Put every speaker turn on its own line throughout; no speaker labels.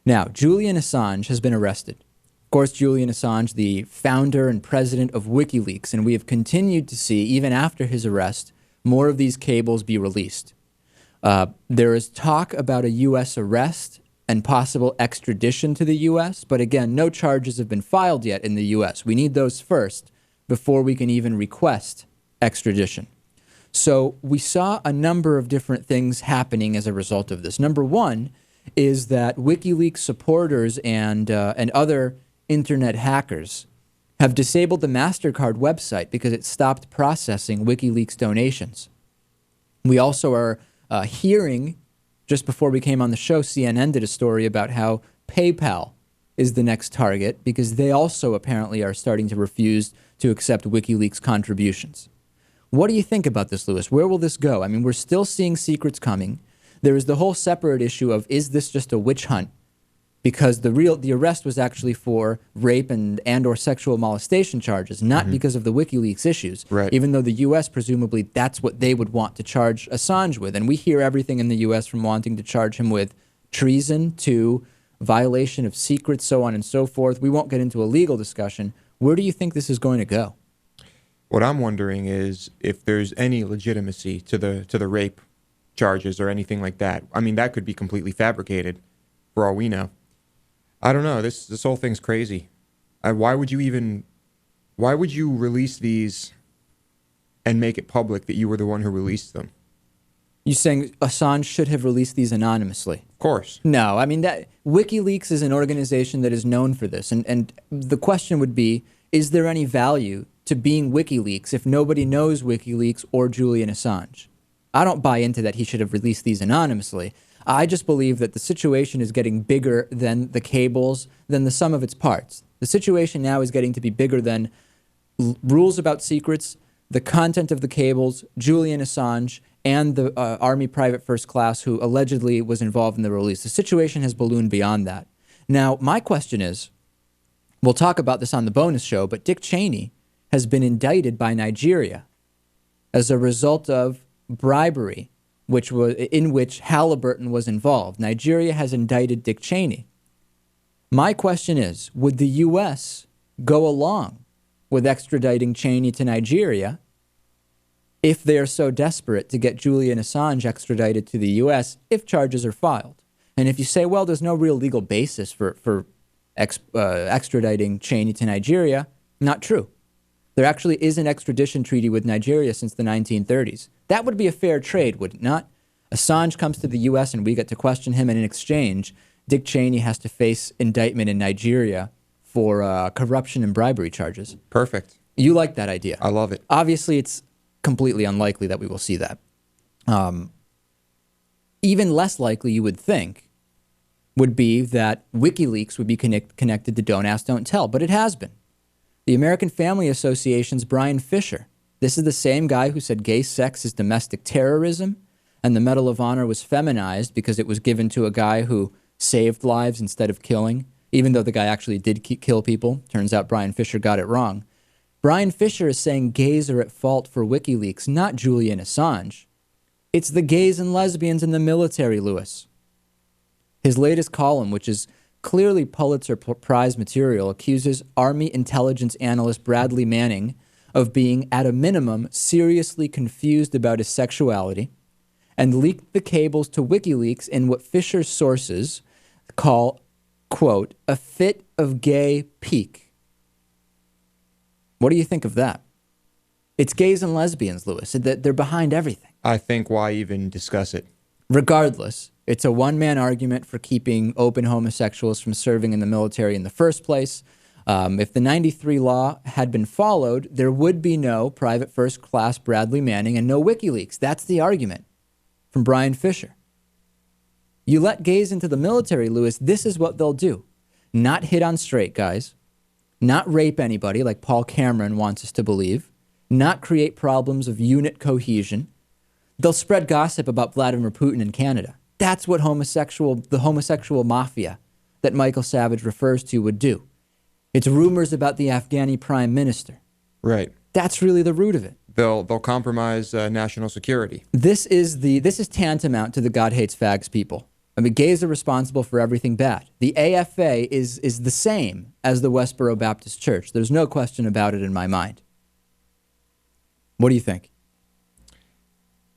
Now, Julian Assange has been arrested. Of course, Julian Assange, the founder and president of Wikileaks, and we have continued to see, even after his arrest, more of these cables be released. There is talk about a U.S. arrest and possible extradition to the U.S., but again, no charges have been filed yet in the U.S. We need those first before we can even request extradition. So we saw a number of different things happening as a result of this. Number one is that WikiLeaks supporters and other internet hackers have disabled the MasterCard website because it stopped processing WikiLeaks donations. We also are hearing, just before we came on the show, CNN did a story about how PayPal is the next target because they also apparently are starting to refuse to accept WikiLeaks contributions. What do you think about this, Lewis? Where will this go? I mean, we're still seeing secrets coming. There is the whole separate issue of, is this just a witch hunt? Because the arrest was actually for rape and or sexual molestation charges, not because of the WikiLeaks issues.
Right.
Even though the U.S. presumably that's what they would want to charge Assange with. And we hear everything in the U.S. from wanting to charge him with treason to violation of secrets, so on and so forth. We won't get into a legal discussion. Where do you think this is going to go?
What I'm wondering is if there's any legitimacy to the rape charges or anything like that. I mean, that could be completely fabricated for all we know. I don't know. This whole thing's crazy. Why would you release these and make it public that you were the one who released them?
You saying Assange should have released these anonymously?
Of course.
No, I mean, that WikiLeaks is an organization that is known for this. And the question would be, is there any value to being WikiLeaks if nobody knows WikiLeaks or Julian Assange? I don't buy into that he should have released these anonymously. I just believe that the situation is getting bigger than the cables, than the sum of its parts. The situation now is getting to be bigger than rules about secrets, the content of the cables, Julian Assange, and the Army private first class who allegedly was involved in the release. The situation has ballooned beyond that. Now, my question is, we'll talk about this on the bonus show, but Dick Cheney has been indicted by Nigeria as a result of bribery in which Halliburton was involved. Nigeria has indicted Dick Cheney. My question is, would the U.S. go along with extraditing Cheney to Nigeria if they are so desperate to get Julian Assange extradited to the U.S. if charges are filed? And if you say, well, there's no real legal basis for extraditing Cheney to Nigeria, not true. There actually is an extradition treaty with Nigeria since the 1930s. That would be a fair trade, would it not? Assange comes to the U.S. and we get to question him, and in exchange, Dick Cheney has to face indictment in Nigeria for corruption and bribery charges.
Perfect.
You like that idea?
I love it.
Obviously, it's completely unlikely that we will see that. Even less likely, you would think, would be that WikiLeaks would be connected to Don't Ask, Don't Tell, but it has been. The American Family Association's Bryan Fisher, this is the same guy who said gay sex is domestic terrorism, and the Medal of Honor was feminized because it was given to a guy who saved lives instead of killing, even though the guy actually did kill people. Turns out Bryan Fisher got it wrong. Bryan Fisher is saying gays are at fault for WikiLeaks, not Julian Assange. It's the gays and lesbians in the military, Lewis. His latest column, which is clearly Pulitzer Prize material, accuses Army intelligence analyst Bradley Manning of being, at a minimum, seriously confused about his sexuality and leaked the cables to WikiLeaks in what Fisher's sources call, quote, a fit of gay pique. What do you think of that? It's gays and lesbians, Lewis. They're behind everything.
I think why even discuss it?
Regardless, it's a one-man argument for keeping open homosexuals from serving in the military in the first place. If the 93 law had been followed, there would be no private first class Bradley Manning and no WikiLeaks. That's the argument from Bryan Fisher. You let gays into the military, Lewis, this is what they'll do. Not hit on straight guys, not rape anybody like Paul Cameron wants us to believe, not create problems of unit cohesion. They'll spread gossip about Vladimir Putin in Canada. That's what the homosexual mafia that Michael Savage refers to would do. It's rumors about the Afghani prime minister.
Right.
That's really the root of it.
They'll compromise national security.
This is tantamount to the God hates fags people. I mean, gays are responsible for everything bad. The AFA is the same as the Westboro Baptist Church. There's no question about it in my mind. What do you think?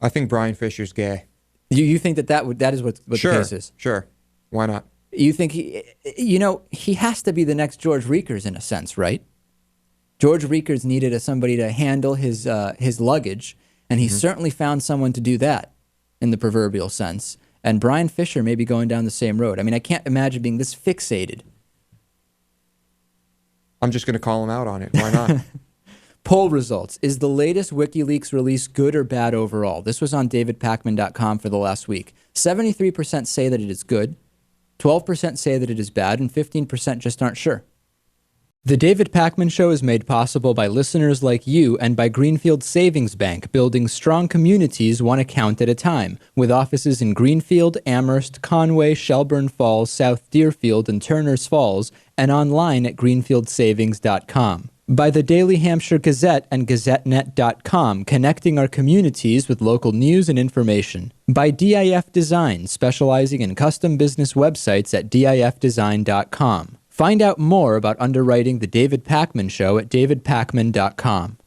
I think Bryan Fisher's gay.
You think that is what
Sure,
the case is?
Sure. Why not?
You think he has to be the next George Reekers in a sense, right? George Reekers needed somebody to handle his luggage, and he certainly found someone to do that in the proverbial sense. And Bryan Fisher may be going down the same road. I mean, I can't imagine being this fixated.
I'm just going to call him out on it. Why not?
Poll results. Is the latest WikiLeaks release good or bad overall? This was on davidpakman.com for the last week. 73% say that it is good, 12% say that it is bad, and 15% just aren't sure. The David Pakman Show is made possible by listeners like you and by Greenfield Savings Bank, building strong communities one account at a time, with offices in Greenfield, Amherst, Conway, Shelburne Falls, South Deerfield, and Turners Falls, and online at greenfieldsavings.com. By the Daily Hampshire Gazette and GazetteNet.com, connecting our communities with local news and information. By DIF Design, specializing in custom business websites at difdesign.com. Find out more about underwriting The David Pakman Show at davidpakman.com.